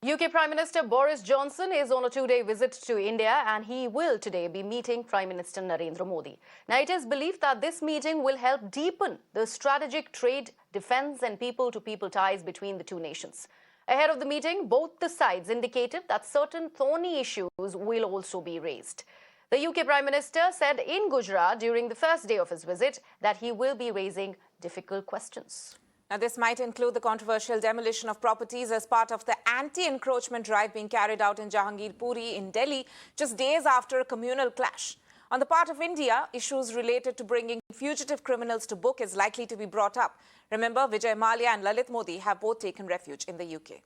UK Prime Minister Boris Johnson is on a two-day visit to India and he will today be meeting Prime Minister Narendra Modi. Now, it is believed that this meeting will help deepen the strategic trade, defence and people-to-people ties between the two nations. Ahead of the meeting, both the sides indicated that certain thorny issues will also be raised. The UK Prime Minister said in Gujarat during the first day of his visit that he will be raising difficult questions. Now, this might include the controversial demolition of properties as part of the anti-encroachment drive being carried out in Jahangirpuri in Delhi just days after a communal clash. On the part of India, issues related to bringing fugitive criminals to book is likely to be brought up. Remember, Vijay Mallya and Lalit Modi have both taken refuge in the UK.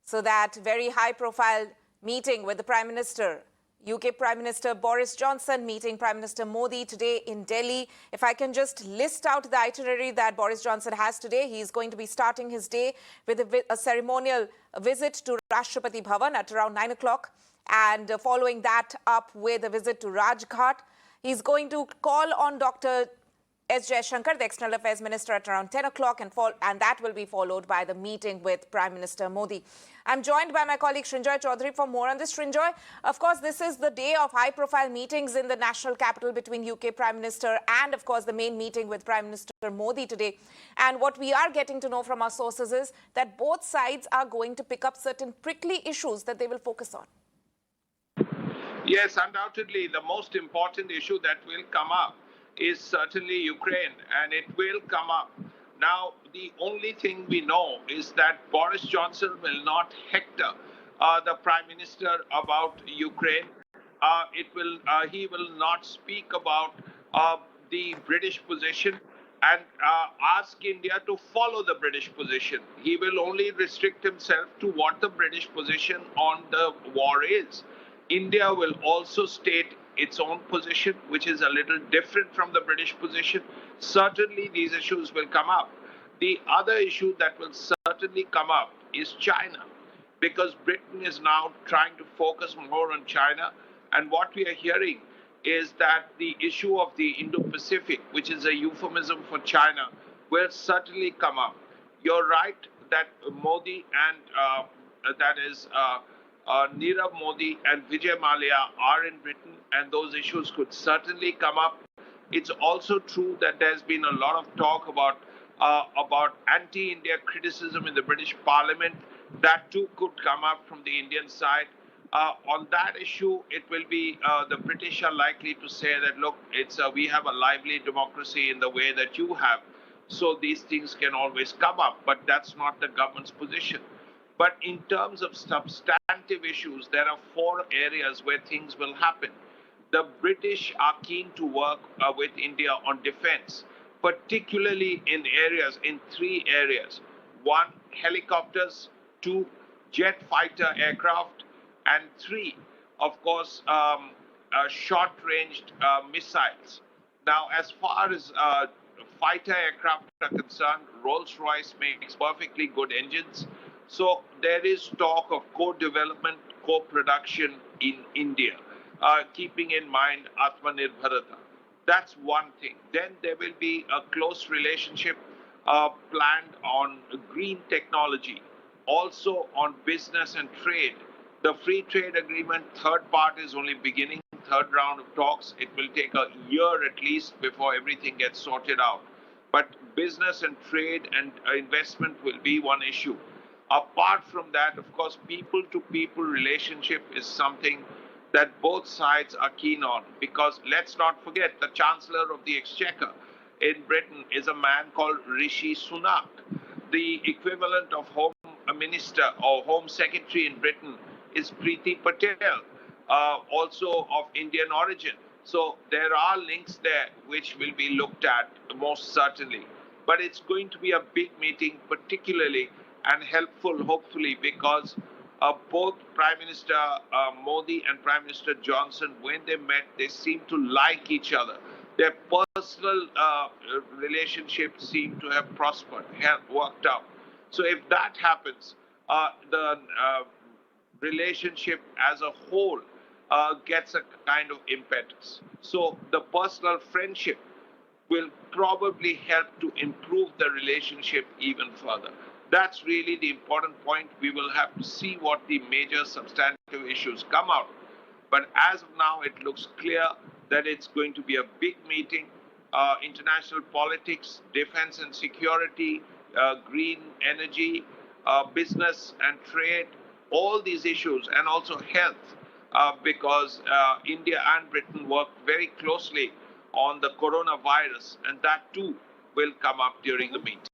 So that very high-profile meeting with the Prime Minister, UK Prime Minister Boris Johnson meeting Prime Minister Modi today in Delhi. If I can just list out the itinerary that Boris Johnson has today, he is going to be starting his day with a ceremonial visit to Rashtrapati Bhavan at around 9 o'clock and following that up with a visit to Rajghat. He's going to call on Dr. S. Jaishankar, the External Affairs Minister, at around 10 o'clock and that will be followed by the meeting with Prime Minister Modi. I'm joined by my colleague Srinjoy Chaudhary for more on this. Srinjoy, of course, this is the day of high-profile meetings in the national capital between UK Prime Minister and, of course, the main meeting with Prime Minister Modi today. And what we are getting to know from our sources is that both sides are going to pick up certain prickly issues that they will focus on. Yes, undoubtedly, the most important issue that will come up is certainly Ukraine, and it will come up. Now, the only thing we know is that Boris Johnson will not hector the Prime Minister about Ukraine. He will not speak about the British position and ask India to follow the British position. He will only restrict himself to what the British position on the war is. India will also state its own position, which is a little different from the British position. Certainly, these issues will come up. The other issue that will certainly come up is China, because Britain is now trying to focus more on China. And what we are hearing is that the issue of the Indo-Pacific, which is a euphemism for China, will certainly come up. You're right that Modi and Nirav Modi and Vijay Mallya are in Britain, and those issues could certainly come up. It's also true that there's been a lot of talk about anti-India criticism in the British Parliament. That too could come up from the Indian side. On that issue, it will be the British are likely to say that, look, we have a lively democracy in the way that you have, so these things can always come up, but that's not the government's position. But in terms of substantive issues, there are four areas where things will happen. The British are keen to work with India on defense, particularly in three areas. One, helicopters. Two, jet fighter aircraft. And three, of course, short-ranged missiles. Now, as far as fighter aircraft are concerned, Rolls-Royce makes perfectly good engines. So there is talk of co-development, co-production in India, keeping in mind Atmanirbharata. That's one thing. Then there will be a close relationship planned on green technology, also on business and trade. The free trade agreement, third part is only beginning, third round of talks. It will take a year at least before everything gets sorted out. But business and trade and investment will be one issue. Apart from that, of course, people-to-people relationship is something that both sides are keen on, because let's not forget, the Chancellor of the Exchequer in Britain is a man called Rishi Sunak. The equivalent of Home Minister or Home Secretary in Britain is Priti Patel, also of Indian origin. So there are links there which will be looked at most certainly. But it's going to be a big meeting, particularly and helpful, hopefully, because both Prime Minister Modi and Prime Minister Johnson, when they met, they seemed to like each other. Their personal relationships seem to have prospered, have worked out. So if that happens, the relationship as a whole gets a kind of impetus. So the personal friendship will probably help to improve the relationship even further. That's really the important point. We will have to see what the major substantive issues come out. But as of now, it looks clear that it's going to be a big meeting. International politics, defense and security, green energy, business and trade, all these issues, and also health, because India and Britain work very closely on the coronavirus, and that too will come up during the meeting.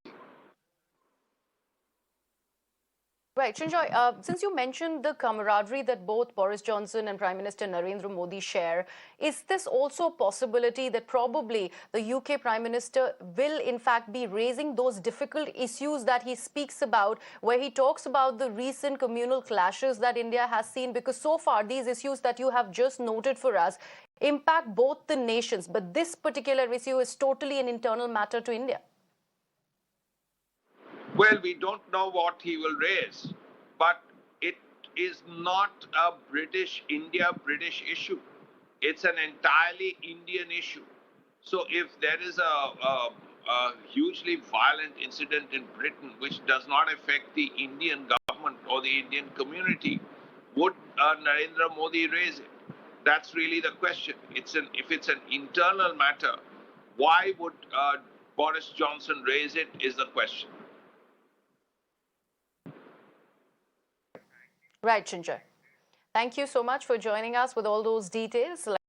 Right, Shinjoy, since you mentioned the camaraderie that both Boris Johnson and Prime Minister Narendra Modi share, is this also a possibility that probably the UK Prime Minister will in fact be raising those difficult issues that he speaks about, where he talks about the recent communal clashes that India has seen? Because so far, these issues that you have just noted for us impact both the nations, but this particular issue is totally an internal matter to India. Well, we don't know what he will raise, but it is not a British issue. It's an entirely Indian issue. So if there is a hugely violent incident in Britain which does not affect the Indian government or the Indian community, would Narendra Modi raise it? That's really the question. If it's an internal matter, why would Boris Johnson raise it is the question. Right, Shinjoy. Thank you so much for joining us with all those details.